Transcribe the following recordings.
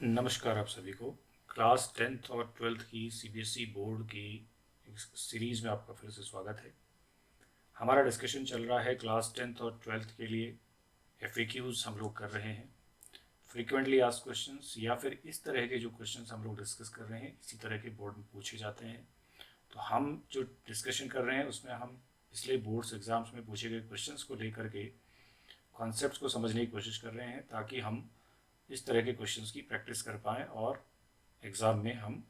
नमस्कार आप सभी को। क्लास 10th और 12th की सीबीएसई बोर्ड की सीरीज़ में आपका फिर से स्वागत है। हमारा डिस्कशन चल रहा है क्लास 10th और 12th के लिए एफएक्यूज हम लोग कर रहे हैं, फ्रीक्वेंटली आस्क्ड क्वेश्चंस, या फिर इस तरह के जो क्वेश्चंस हम लोग डिस्कस कर रहे हैं इसी तरह के बोर्ड में पूछे जाते हैं। तो हम जो डिस्कशन कर रहे हैं उसमें हम पिछले बोर्ड्स एग्जाम्स में पूछे गए क्वेश्चंस को लेकर के कॉन्सेप्ट्स को समझने की कोशिश कर रहे हैं, ताकि हम इस तरह के क्वेश्चंस की प्रैक्टिस कर पाएँ और एग्ज़ाम में हम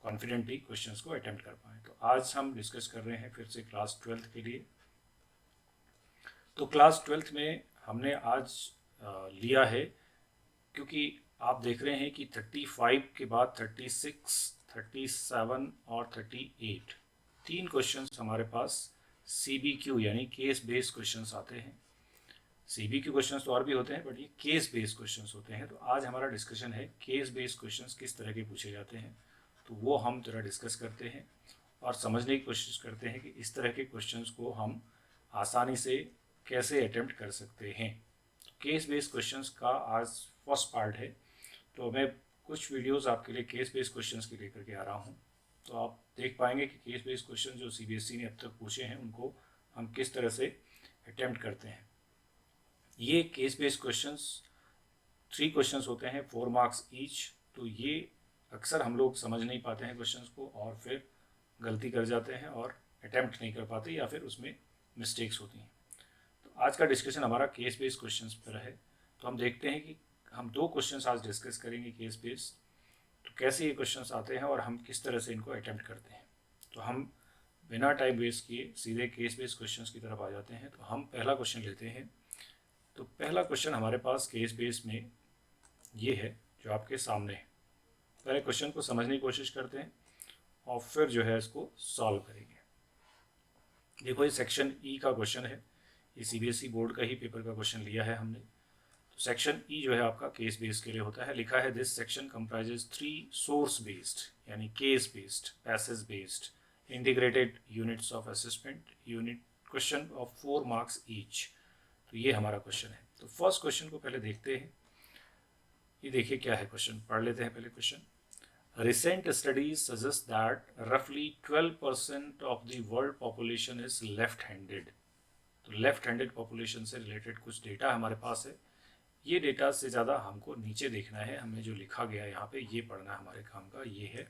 कॉन्फिडेंटली क्वेश्चंस को अटेम्प्ट कर पाएँ। तो आज हम डिस्कस कर रहे हैं फिर से क्लास 12th के लिए। तो क्लास 12th में हमने आज लिया है, क्योंकि आप देख रहे हैं कि 35 के बाद 36, 37 और 38 तीन क्वेश्चंस हमारे पास CBQ यानी केस बेस्ड क्वेश्चंस आते हैं। CBQ क्वेश्चंस तो और भी होते हैं, बट ये केस बेस्ड क्वेश्चंस होते हैं। तो आज हमारा डिस्कशन है केस बेस्ड क्वेश्चंस किस तरह के पूछे जाते हैं, तो वो हम जरा डिस्कस करते हैं और समझने की कोशिश करते हैं कि इस तरह के क्वेश्चंस को हम आसानी से कैसे अटेम्प्ट कर सकते हैं। तो केस बेस्ड क्वेश्चंस का आज फर्स्ट पार्ट है। तो मैं कुछ वीडियोस आपके लिए केस बेस्ड क्वेश्चंस के लेकर के आ रहा हूँ। तो आप देख पाएंगे कि केस बेस्ड क्वेश्चन जो CBSE ने अब तक पूछे हैं उनको हम किस तरह से अटेम्प्ट करते हैं। ये केस बेस्ड क्वेश्चंस 3 क्वेश्चंस होते हैं, 4 मार्क्स ईच। तो ये अक्सर हम लोग समझ नहीं पाते हैं क्वेश्चंस को और फिर गलती कर जाते हैं और अटेम्प्ट नहीं कर पाते, या फिर उसमें मिस्टेक्स होती हैं। तो आज का डिस्कशन हमारा केस बेस्ड क्वेश्चंस पर है। तो हम देखते हैं कि हम 2 क्वेश्चंस आज डिस्कस करेंगे केस बेस्ड। तो कैसे ये क्वेश्चंस आते हैं और हम किस तरह से इनको अटेम्प्ट करते हैं। तो हम बिना टाइम वेस्ट किए सीधे केस बेस्ड क्वेश्चंस की तरफ आ जाते हैं। तो हम पहला क्वेश्चन लेते हैं। तो पहला क्वेश्चन हमारे पास केस बेस में ये है जो आपके सामने है। पहले क्वेश्चन को समझने की कोशिश करते हैं और फिर जो है इसको सॉल्व करेंगे। देखो ये सेक्शन ई का क्वेश्चन है, ये CBSE बोर्ड का ही पेपर का क्वेश्चन लिया है हमने। तो सेक्शन ई जो है आपका केस बेस्ड के लिए होता है। लिखा है this section comprises 3 source based यानी case based, passage based, integrated units of assessment unit question of 4 marks each. तो ये हमारा क्वेश्चन है। तो फर्स्ट क्वेश्चन को पहले देखते हैं। ये देखिए क्या है क्वेश्चन, पढ़ लेते हैं पहले question. Recent studies suggest that roughly 12% of the world population is left-handed. तो लेफ्ट-हैंडेड पॉपुलेशन से रिलेटेड कुछ डेटा हमारे पास है। ये डेटा से ज़्यादा हमको नीचे देखना है, हमें जो लिखा गया है यहाँ पे ये पढ़ना हमारे काम का। ये है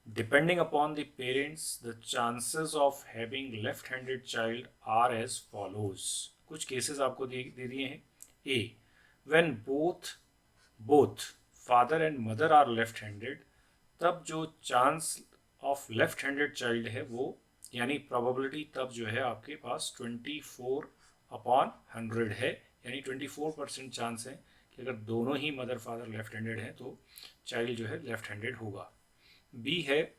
depending upon the parents the chances of having left-handed child are as follows. कुछ केसेस आपको दे दिए हैं। A, when both father and mother are left-handed, तब जो chance of left handed child है वो यानी प्रोबेबिलिटी तब जो है आपके पास 24/100 है, यानी 24% चांस है कि अगर दोनों ही मदर फादर लेफ्ट हैंडेड हैं तो चाइल्ड जो है लेफ्ट हैंडेड होगा। बी है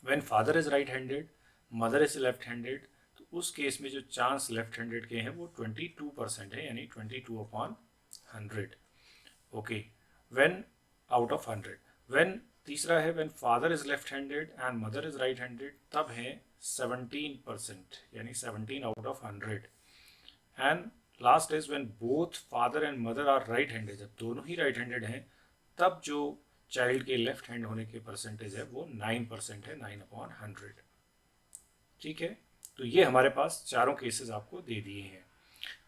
when father is right handed, mother is left handed, तो उस केस में जो चांस लेफ्ट हैंडेड के हैं वो 22% है, यानी 22/100। Okay, when out of 100। When तीसरा है when father is left handed and mother is right handed, तब है 17%, यानी 17/100। And last is when both father and mother are right handed, जब दोनों ही राइट हैंडेड हैं तब जो चाइल्ड के लेफ्ट हैंड होने के परसेंटेज है वो 9% है, 9/100। ठीक है, तो ये हमारे पास चारों केसेस आपको दे दिए हैं।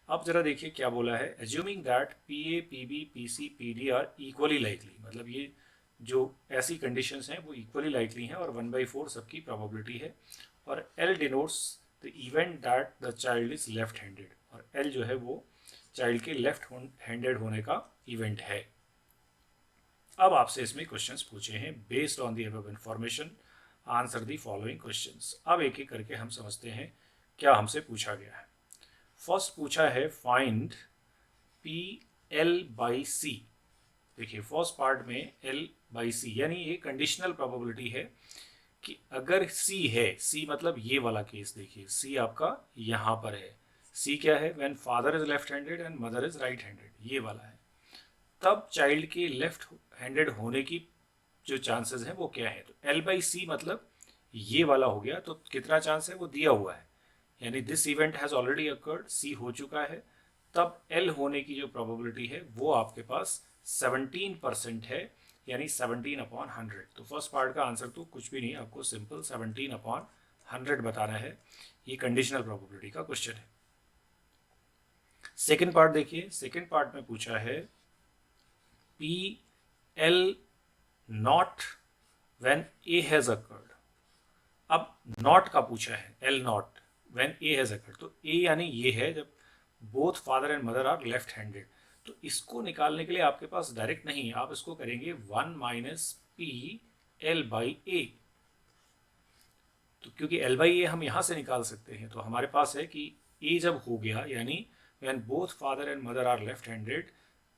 अब जरा देखिए क्या बोला है। Assuming that PA, PB, PC, PD are equally likely, मतलब ये जो ऐसी कंडीशंस हैं वो इक्वली लाइकली हैं और 1/4 सबकी प्रोबेबिलिटी है। और L denotes the event that the child is left handed, और L जो है वो चाइल्ड के लेफ्ट हैंडेड होने का इवेंट है। अब आपसे इसमें क्वेश्चंस पूछे हैं। Based on the above information answer the following questions. अब एक एक करके हम समझते हैं क्या हमसे पूछा गया है। फर्स्ट पूछा है फाइंड PL/C। देखिए फर्स्ट पार्ट में L/C यानी ये कंडीशनल प्रोबेबिलिटी है कि अगर C है, C मतलब ये वाला केस, देखिए C आपका यहाँ पर है। C क्या है? When father is left handed and mother is right handed, ये वाला है। तब चाइल्ड के लेफ्ट हैंडेड होने की जो चांसेस हैं वो क्या है? तो L/C मतलब ये वाला हो गया। तो कितना चांस है वो दिया हुआ है, यानी this event has already occurred, C हो चुका है। तब L होने की जो प्रोबेबिलिटी है वो आपके पास 17% है, यानी 17/100। तो फर्स्ट पार्ट का आंसर तो कुछ भी नहीं, आपको सिंपल 17/100 बताना है। ये कंडीशनल प्रोबेबिलिटी का क्वेश्चन है। सेकेंड पार्ट देखिए, सेकेंड पार्ट में पूछा है P L not when A has occurred. अब नॉट का पूछा है, L not when A has occurred, तो ए यानी ये है जब both father and mother are left handed. तो इसको निकालने के लिए आपके पास डायरेक्ट नहीं, आप इसको करेंगे 1 minus P L by A. तो क्योंकि एल बाई ए हम यहां से निकाल सकते हैं, तो हमारे पास है कि ए जब हो गया यानी when both father and mother are left handed,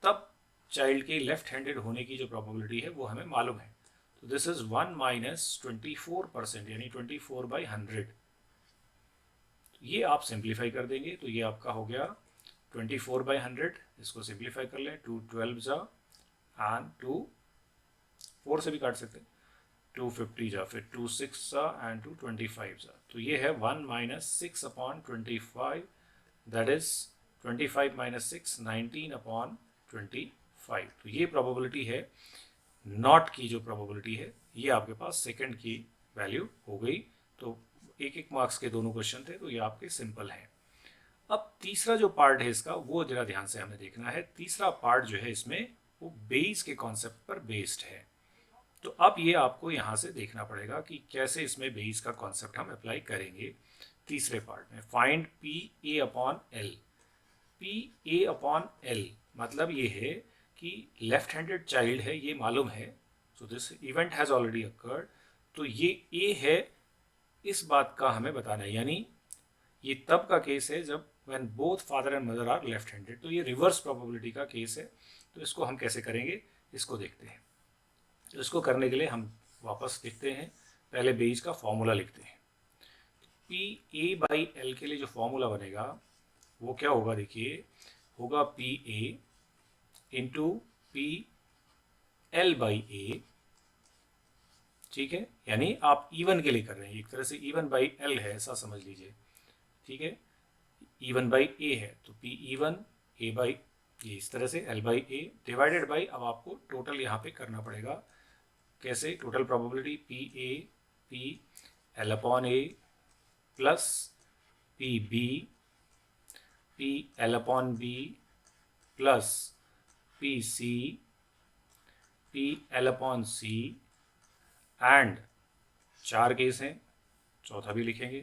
तब चाइल्ड के लेफ्ट हैंडेड होने की जो प्रोबेबिलिटी है वो हमें मालूम है। तो दिस इज 1 माइनस 24%, यानी 24/100। ये आप सिंप्लीफाई कर देंगे तो ये आपका हो गया 24/100। इसको सिंप्लीफाई कर लें, 2 12 जा एंड 2 4 से भी काट सकते हैं, 250 जा, फिर 2 6 जा एंड 2 25 जा। तो ये है 1 माइनस 6/25, दैट इज 25 माइनस 6 19/25। तो ये प्रोबेबिलिटी है नॉट की, जो प्रोबेबिलिटी है ये आपके पास सेकंड की वैल्यू हो गई। तो एक एक मार्क्स के दोनों क्वेश्चन थे, तो ये आपके सिंपल हैं। अब तीसरा जो पार्ट है इसका, वो जरा ध्यान से हमें देखना है। तीसरा पार्ट जो है इसमें वो बेस के कॉन्सेप्ट पर बेस्ड है। तो अब ये आपको यहाँ से देखना पड़ेगा कि कैसे इसमें बेस का कॉन्सेप्ट हम अप्लाई करेंगे। तीसरे पार्ट में find P A upon L. P A upon L मतलब ये है कि लेफ्ट हैंडेड चाइल्ड है, ये मालूम है, so this event has already occurred. तो ये ए है, इस बात का हमें बताना है, यानी ये तब का केस है जब when both father and mother are left handed. तो ये रिवर्स प्रोबेबिलिटी का केस है। तो इसको हम कैसे करेंगे, इसको देखते हैं। तो इसको करने के लिए हम वापस लिखते हैं, पहले बेस का फॉर्मूला लिखते हैं। पी ए बाई एल के लिए जो फॉर्मूला बनेगा वो क्या होगा, देखिए, होगा P A into P L by A. ठीक है, यानी आप इवन के लिए कर रहे हैं, एक तरह से इवन बाई एल है ऐसा समझ लीजिए। ठीक है, इवन बाई ए है तो पी इवन ए बाई, ये इस तरह से L by A divided by, अब आपको टोटल यहाँ पे करना पड़ेगा। कैसे, total probability P L upon A plus P L upon B plus P L upon C and 4 case हैं, चौथा भी लिखेंगे,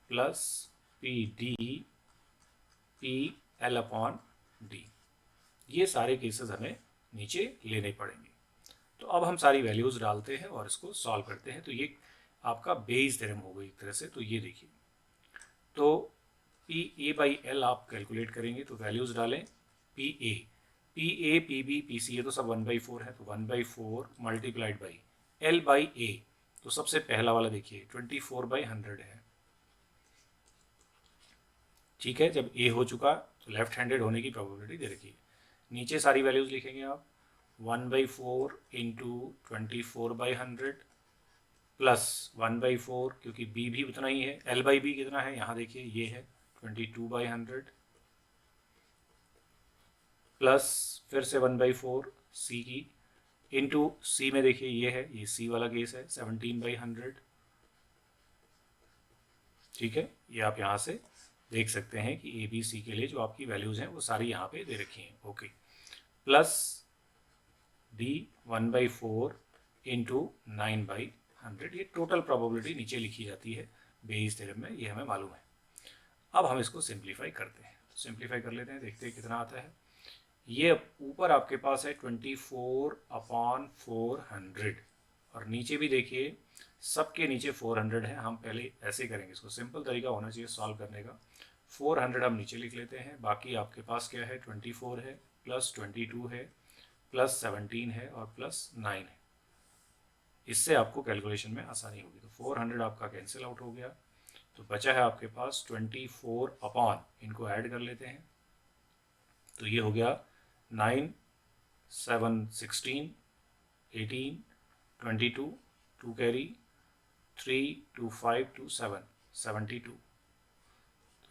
plus P L upon D. ये सारे केसेस हमें नीचे लेने पड़ेंगे। तो अब हम सारी वैल्यूज डालते हैं और इसको सॉल्व करते हैं। तो ये आपका बेस थ्योरम हो गई एक तरह से। तो ये देखिए, तो पी ए बाई एल आप कैलकुलेट करेंगे तो वैल्यूज डालें, P A P B P C, ये तो सब 1/4 है, तो 1/4 multiplied by L by A. तो सबसे पहला वाला देखिए 24/100 है। ठीक है, जब ए हो चुका तो लेफ्ट हैंडेड होने की प्रोबेबिलिटी दे रखी है। नीचे सारी वैल्यूज लिखेंगे आप, 1/4 इंटू 24/100 प्लस 1/4, क्योंकि बी भी उतना ही है, एल बाई बी कितना है यहाँ देखिए, ये है 22/100 प्लस फिर से 1/4 सी की, इंटू सी में देखिए ये है, ये सी वाला केस है 17/100। ठीक है, ये आप यहाँ से देख सकते हैं कि ए बी सी के लिए जो आपकी वैल्यूज हैं वो सारी यहाँ पे दे रखी हैं। Okay, plus D 1/4 into 9/100। ये टोटल प्रोबेबिलिटी नीचे लिखी जाती है बेस थ्योरम में, ये हमें मालूम है। अब हम इसको सिंप्लीफाई करते हैं, तो सिंप्लीफाई कर लेते हैं, देखते हैं कितना आता है। ये ऊपर आपके पास है 24/400 और नीचे भी देखिए सबके नीचे 400 है। हम पहले ऐसे करेंगे, इसको सिंपल तरीका होना चाहिए सॉल्व करने का। 400 हम नीचे लिख लेते हैं, बाकी आपके पास क्या है, 24 है प्लस 22 है प्लस 17 है और प्लस 9 है। इससे आपको कैलकुलेशन में आसानी होगी। तो 400 आपका कैंसिल आउट हो गया, तो बचा है आपके पास 24 अपॉन, इनको ऐड कर लेते हैं, तो ये हो गया 9 7 16 18 22 2 कैरी 3 2 5 2 7 72।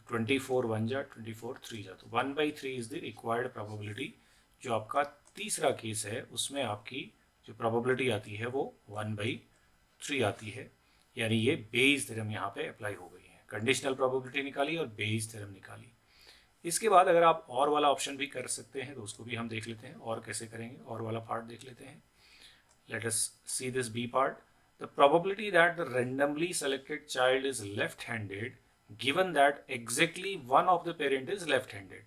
24 1 जा 24 3 जा, तो 1/3 इज द रिक्वायर्ड प्रोबेबिलिटी जो आपका तीसरा केस है उसमें आपकी जो प्रोबेबिलिटी आती है वो 1/3 आती है, यानी ये बेयस थ्योरम यहाँ पे अप्लाई हो गई है। कंडीशनल प्रोबेबिलिटी निकाली और बेयस थ्योरम निकाली। इसके बाद अगर आप और वाला ऑप्शन भी कर सकते हैं तो उसको भी हम देख लेते हैं, और कैसे करेंगे, और वाला पार्ट देख लेते हैं। Let us see this B part. The probability that the randomly selected child is left-handed given that exactly one of the parent is left-handed.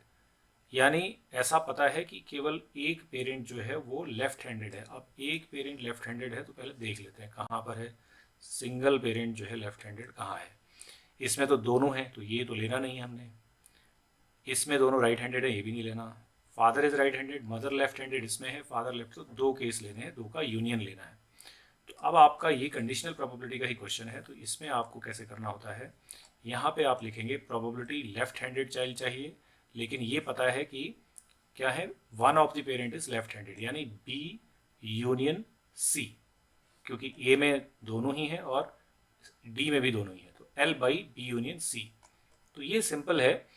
यानी ऐसा पता है कि केवल एक पेरेंट जो है वो लेफ्ट हैंडेड है। अब एक पेरेंट लेफ्ट हैंडेड है तो पहले देख लेते हैं कहाँ पर है सिंगल पेरेंट जो है लेफ्ट हैंडेड कहाँ है। इसमें तो दोनों हैं तो ये तो लेना नहीं है हमने। इसमें दोनों राइट हैंडेड है, ये भी नहीं लेना। Father is right handed, mother left handed, इसमें है फादर लेफ्ट, तो दो केस लेने हैं, दो का यूनियन लेना है। तो अब आपका ये कंडीशनल प्रोबेबिलिटी का ही क्वेश्चन है, तो इसमें आपको कैसे करना होता है, यहाँ पे आप लिखेंगे प्रोबेबिलिटी लेफ्ट हैंडेड चाइल्ड चाहिए, लेकिन ये पता है कि क्या है, one of the parent is left handed, यानी बी यूनियन सी, क्योंकि ए में दोनों ही हैं और डी में भी दोनों ही हैं, तो L by B union C. तो ये सिंपल है।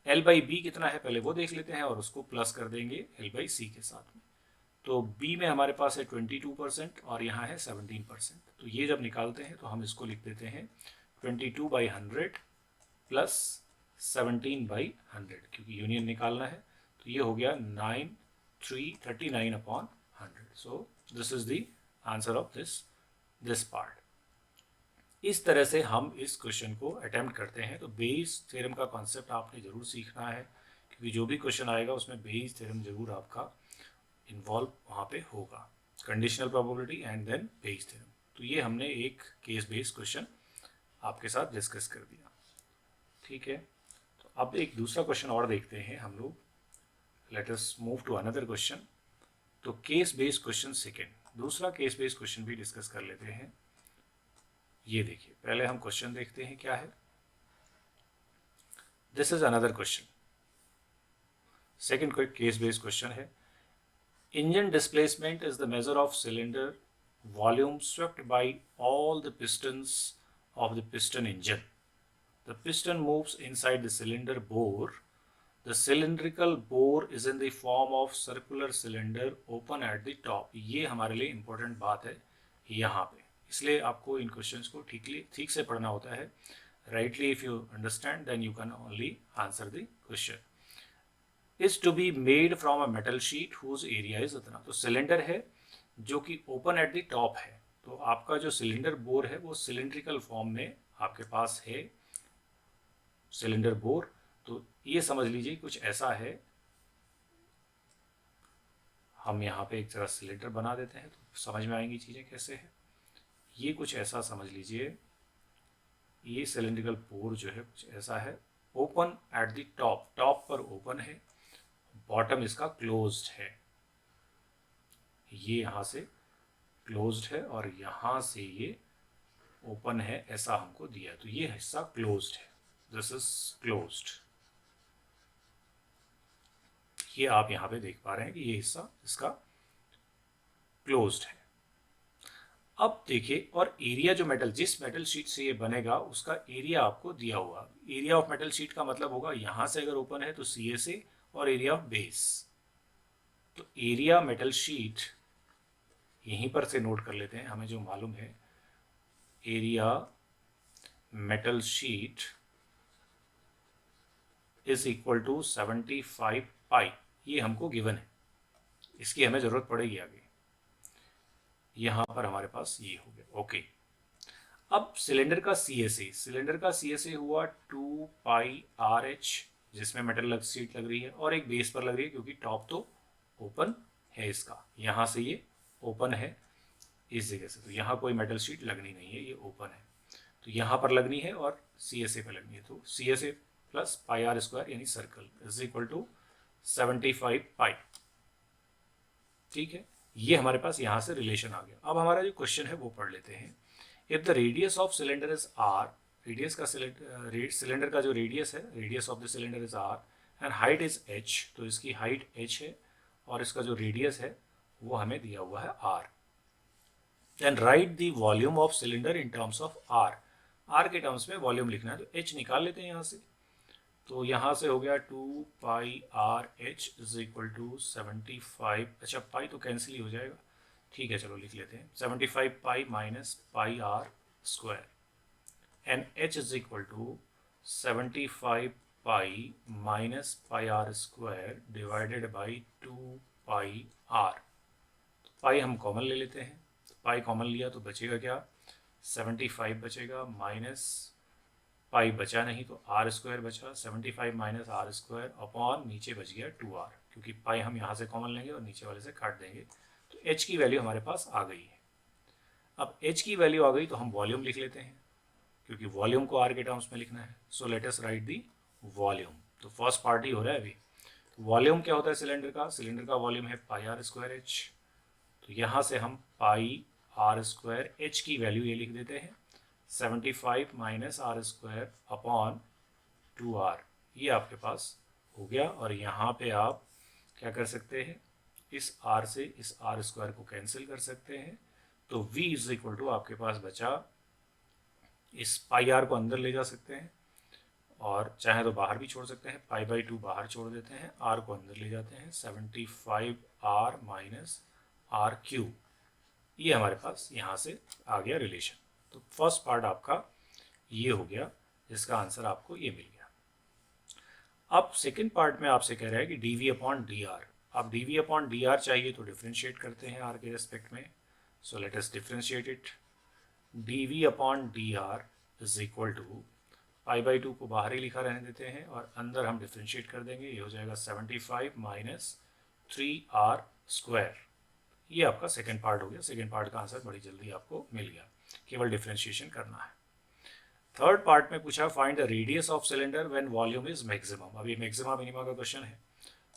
एल बाई बी कितना है पहले वो देख लेते हैं और उसको प्लस कर देंगे एल बाई सी के साथ में। तो बी में हमारे पास है 22% और यहाँ है 17%। तो ये जब निकालते हैं तो हम इसको लिख देते हैं 22/100 प्लस 17/100, क्योंकि यूनियन निकालना है। तो ये हो गया 39/100। So this is the answer of this part. इस तरह से हम इस क्वेश्चन को अटेम्प्ट करते हैं। तो बेयस थ्योरम का कॉन्सेप्ट आपने ज़रूर सीखना है, क्योंकि जो भी क्वेश्चन आएगा उसमें बेयस थ्योरम ज़रूर आपका इन्वॉल्व वहाँ पे होगा, conditional probability and then Bayes theorem. तो ये हमने एक केस बेस्ड क्वेश्चन आपके साथ डिस्कस कर दिया, ठीक है। तो अब एक दूसरा क्वेश्चन और देखते हैं हम लोग। Let us move to another question. तो केस बेस्ड क्वेश्चन सेकेंड, दूसरा केस बेस्ड क्वेश्चन भी डिस्कस कर लेते हैं। ये देखिए, पहले हम क्वेश्चन देखते हैं क्या है। This is another question, second case based question है। Engine displacement is the measure of cylinder volume swept by all the pistons of the piston engine. The piston moves inside the cylinder bore. The cylindrical bore is in the form of circular cylinder open at the top. ये हमारे लिए important बात है यहाँ पे, इसलिए आपको इन questions को ठीक से पढ़ना होता है। Rightly if you understand then you can only answer the question. Is to be made from a metal sheet whose area is इतना। तो सिलेंडर है जो कि ओपन एट द टॉप है, तो आपका जो सिलेंडर बोर है वो सिलेंड्रिकल फॉर्म में आपके पास है सिलेंडर बोर। तो ये समझ लीजिए कुछ ऐसा है, हम यहाँ पे एक तरह सिलेंडर बना देते हैं तो समझ में आएंगी चीज़ें कैसे है। ये कुछ ऐसा समझ लीजिए, ये सिलेंड्रिकल बोर जो है कुछ ऐसा है, open at the top, top पर ओपन है, बॉटम इसका क्लोज्ड है, ये यहाँ से क्लोज्ड है और यहाँ से ये ओपन है, ऐसा हमको दिया। तो ये हिस्सा क्लोज्ड है, दिस इज क्लोज्ड। ये आप यहाँ पे देख पा रहे हैं कि ये हिस्सा इसका क्लोज्ड है। अब देखिए, और एरिया जो मेटल, जिस मेटल शीट से ये बनेगा उसका एरिया आपको दिया हुआ। एरिया ऑफ मेटल शीट का मतलब होगा यहाँ से अगर ओपन है तो CSA और एरिया ऑफ बेस। तो एरिया मेटल शीट यहीं पर से नोट कर लेते हैं, हमें जो मालूम है area metal sheet is equal to 75 pi, ये हमको गिवन है, इसकी हमें जरूरत पड़ेगी आगे। यहाँ पर हमारे पास ये हो गया, ओके। अब सिलेंडर का CSA हुआ 2 पाई RH, जिसमें मेटल शीट लग रही है और एक बेस पर लग रही है, क्योंकि टॉप तो ओपन है इसका, यहाँ से ये ओपन है इस जगह से, तो यहाँ कोई मेटल शीट लगनी नहीं है, ये ओपन है, तो यहाँ पर लगनी है और CSA पर लगनी है। तो CSA plus pi R square यानी सर्कल इज इक्वल टू 75 पाई, ठीक है। ये हमारे पास यहाँ से रिलेशन आ गया। अब हमारा जो क्वेश्चन है वो पढ़ लेते हैं। If the radius of cylinder is R, radius का सिलेंडर का जो रेडियस है, radius of the cylinder is R and height is H, तो इसकी हाइट H है और इसका जो रेडियस है वो हमें दिया हुआ है R। Then write the volume of cylinder in terms of R, R के टर्म्स में वॉल्यूम लिखना है, तो H निकाल लेते हैं यहाँ से। तो यहाँ से हो गया 2πRh इज इक्वल टू 75। अच्छा पाई तो कैंसिल ही हो जाएगा, ठीक है चलो लिख लेते हैं 75 pi minus pi r square and h is equal to 75 pi minus pi r square divided by 2 pi r. Pi हम कॉमन ले लेते हैं, पाई कॉमन लिया तो बचेगा क्या, 75 बचेगा माइनस पाई बचा नहीं तो आर स्क्वायर बचा, 75 माइनस आर स्क्वायर अपॉन नीचे बच गया 2r, क्योंकि पाई हम यहाँ से कॉमन लेंगे और नीचे वाले से काट देंगे। तो h की वैल्यू हमारे पास आ गई है। अब h की वैल्यू आ गई तो हम वॉल्यूम लिख लेते हैं, क्योंकि वॉल्यूम को r के टर्म्स में लिखना है। सो let us right the volume. तो फर्स्ट पार्ट ही हो रहा है अभी। वॉल्यूम क्या होता है सिलेंडर का, सिलेंडर का वॉल्यूम है पाई आर स्क्वायर एच। तो यहाँ से हम पाई आर स्क्वायर एच की वैल्यू ये लिख देते हैं 75 minus are square upon 2r, ये आपके पास हो गया। और यहाँ पे आप क्या कर सकते हैं, इस r से इस r स्क्वायर को कैंसिल कर सकते हैं। तो v इज इक्वल टू आपके पास बचा, इस पाई आर को अंदर ले जा सकते हैं और चाहे तो बाहर भी छोड़ सकते हैं, पाई बाई 2 बाहर छोड़ देते हैं, r को अंदर ले जाते हैं, 75r माइनस आर क्यूब, ये हमारे पास यहाँ से आ गया रिलेशन। तो फर्स्ट पार्ट आपका ये हो गया, जिसका आंसर आपको ये मिल गया। अब सेकंड पार्ट में आपसे कह रहा है कि dv अपॉन डी आर। अब dv अपॉन डी आर चाहिए तो डिफ्रेंशिएट करते हैं r के रेस्पेक्ट में। So let us differentiate it. dv upon D R is equal to pi by 2 को बाहर ही लिखा रहने देते हैं और अंदर हम डिफ्रेंशिएट कर देंगे, ये हो जाएगा 75 माइनस 3r स्क्वायर। ये आपका सेकंड पार्ट हो गया। सेकंड पार्ट का आंसर बड़ी जल्दी आपको मिल गया, केवल डिफ्रेंशिएशन करना है। थर्ड पार्ट में पूछा find the radius of cylinder when volume is maximum. अभी मैक्सिमम मिनिमम का क्वेश्चन है,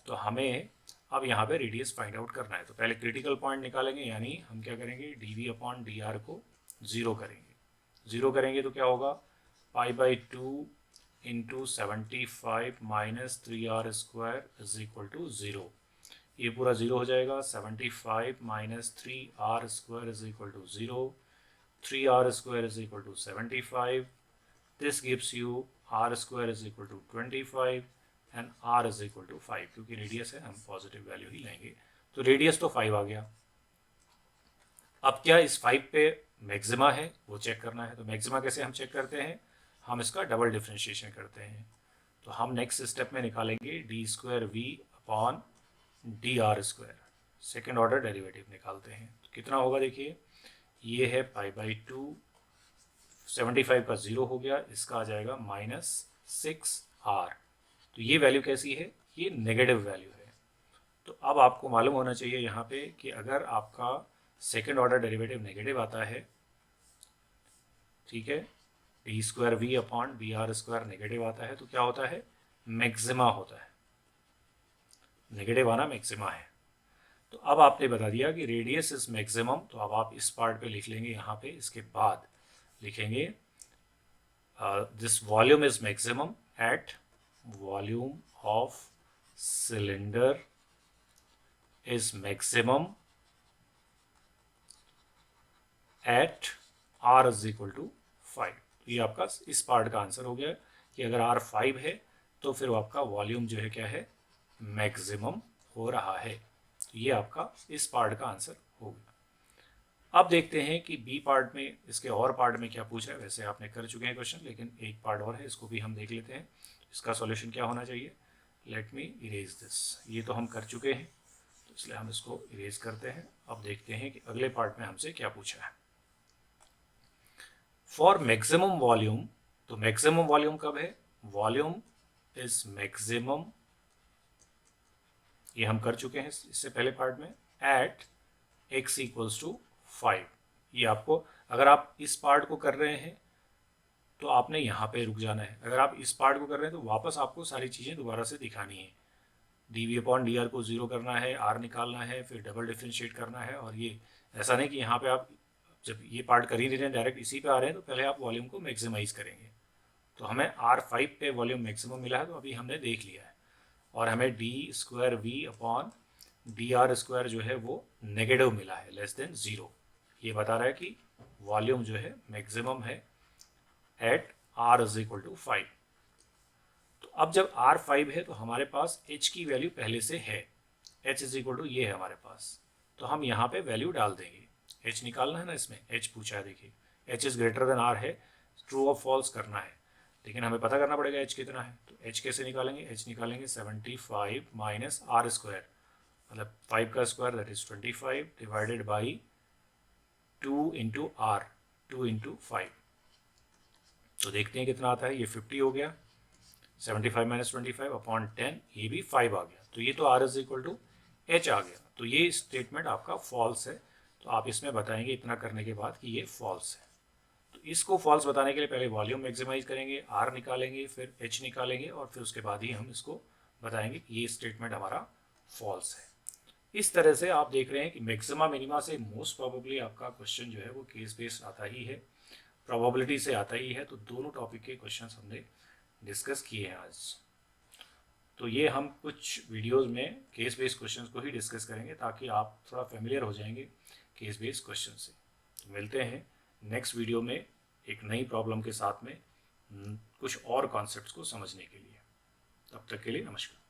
तो हमें अब यहाँ पे रेडियस फाइंड आउट करना है। तो पहले क्रिटिकल पॉइंट निकालेंगे, यानी हम क्या करेंगे, डी अपॉन डी आर को जीरो करेंगे। जीरो करेंगे तो क्या होगा, pi by 2 into 75 minus 3r square is equal to 0। ये पूरा जीरो हो जाएगा, 75 minus 3r square is equal to 0, 3r square is equal to 75, this gives you r square is equal to 25 and r is equal to 5, क्योंकि radius है हम positive value ही लेंगे। तो radius तो 5 आ गया। अब क्या इस 5 पे मैक्सिमा है वो चेक करना है। तो मैक्सिमा कैसे हम चेक करते हैं, हम इसका डबल डिफ्रेंशिएशन करते हैं। तो हम नेक्स्ट स्टेप में निकालेंगे D square V upon D R square, second order derivative निकालते हैं। तो कितना होगा देखिए, ये है पाई बाई 2, 75 का 0 हो गया, इसका आ जाएगा माइनस 6r। तो ये वैल्यू कैसी है, ये नेगेटिव वैल्यू है। तो अब आपको मालूम होना चाहिए यहाँ पे कि अगर आपका सेकेंड ऑर्डर डेरिवेटिव नेगेटिव आता है, ठीक है, D square V upon D R square negative आता है, तो क्या होता है, मैक्सिमा होता है। नेगेटिव आना मैक्सिमा है। तो अब आपने बता दिया कि रेडियस इज मैक्सिमम, तो अब आप इस पार्ट पे लिख लेंगे, यहाँ पे इसके बाद लिखेंगे this volume is maximum at volume of cylinder is maximum at r is equal to 5। ये आपका इस पार्ट का आंसर हो गया कि अगर r 5 है तो फिर आपका वॉल्यूम जो है क्या है, मैक्सिमम हो रहा है। तो ये आपका इस पार्ट का आंसर हो गया। अब देखते हैं कि बी पार्ट में, इसके और पार्ट में क्या पूछा है। वैसे आपने कर चुके हैं क्वेश्चन, लेकिन एक पार्ट और है, इसको भी हम देख लेते हैं। इसका सॉल्यूशन क्या होना चाहिए, लेट मी इरेज दिस। ये तो हम कर चुके हैं, तो इसलिए हम इसको इरेज करते हैं। अब देखते हैं कि अगले पार्ट में हमसे क्या पूछा है। फॉर मैक्सिमम वॉल्यूम, तो मैक्सिमम वॉल्यूम कब है, वॉल्यूम इज मैक्सिमम, ये हम कर चुके हैं इससे पहले पार्ट में, एट x इक्वल्स टू 5। ये आपको, अगर आप इस पार्ट को कर रहे हैं तो आपने यहाँ पे रुक जाना है। अगर आप इस पार्ट को कर रहे हैं तो वापस आपको सारी चीज़ें दोबारा से दिखानी है। D V upon D R को 0 करना है, r निकालना है, फिर डबल डिफ्रेंशिएट करना है। और ये ऐसा नहीं कि यहाँ पे आप जब ये पार्ट कर ही नहीं रहे हैं, डायरेक्ट इसी पे आ रहे हैं, तो पहले आप वॉल्यूम को मैक्सिमाइज करेंगे। तो हमें r5 पे वॉल्यूम मैक्सिमम मिला है, तो अभी हमने देख लिया है। और हमें D square V upon D R square जो है वो नेगेटिव मिला है, लेस देन 0। ये बता रहा है कि वॉल्यूम जो है मैक्सिमम है at r is equal to 5। तो अब जब R 5 है तो हमारे पास H की वैल्यू पहले से है, H इज इक्वल टू ये है हमारे पास, तो हम यहाँ पे वैल्यू डाल देंगे। H निकालना है ना, इसमें H पूछा है, देखिए H is greater than R है, ट्रू और फॉल्स करना है, लेकिन हमें पता करना पड़ेगा H कितना है। तो H कैसे निकालेंगे, H निकालेंगे 75 माइनस R स्क्वायर, मतलब 5 का square that is 25 divided by 2 into R, 2 into 5। तो देखते हैं कितना आता है, ये 50 हो गया, 75 माइनस 25 अपॉन 10, ये भी 5 आ गया, तो ये तो R is equal to H आ गया। तो ये स्टेटमेंट आपका फॉल्स है, तो आप इसमें बताएंगे इतना करने के बाद कि ये फॉल्स है। तो इसको फॉल्स बताने के लिए पहले वॉल्यूम मैक्सिमाइज करेंगे, R निकालेंगे, फिर H निकालेंगे, और फिर उसके बाद ही हम इसको बताएंगे कि ये स्टेटमेंट हमारा फॉल्स है। इस तरह से आप देख रहे हैं कि मैक्सिमा मिनिमा से मोस्ट प्रोबेबली आपका क्वेश्चन जो है वो केस बेस्ड आता ही है, प्रोबेबिलिटी से आता ही है। तो दोनों टॉपिक के क्वेश्चंस हमने डिस्कस किए हैं आज। तो ये हम कुछ वीडियोस में केस बेस्ड क्वेश्चंस को ही डिस्कस करेंगे ताकि आप थोड़ा फेमिलियर हो जाएंगे केस बेस्ड क्वेश्चन से। तो मिलते हैं नेक्स्ट वीडियो में एक नई प्रॉब्लम के साथ में, कुछ और कॉन्सेप्ट्स को समझने के लिए। तब तक के लिए नमस्कार।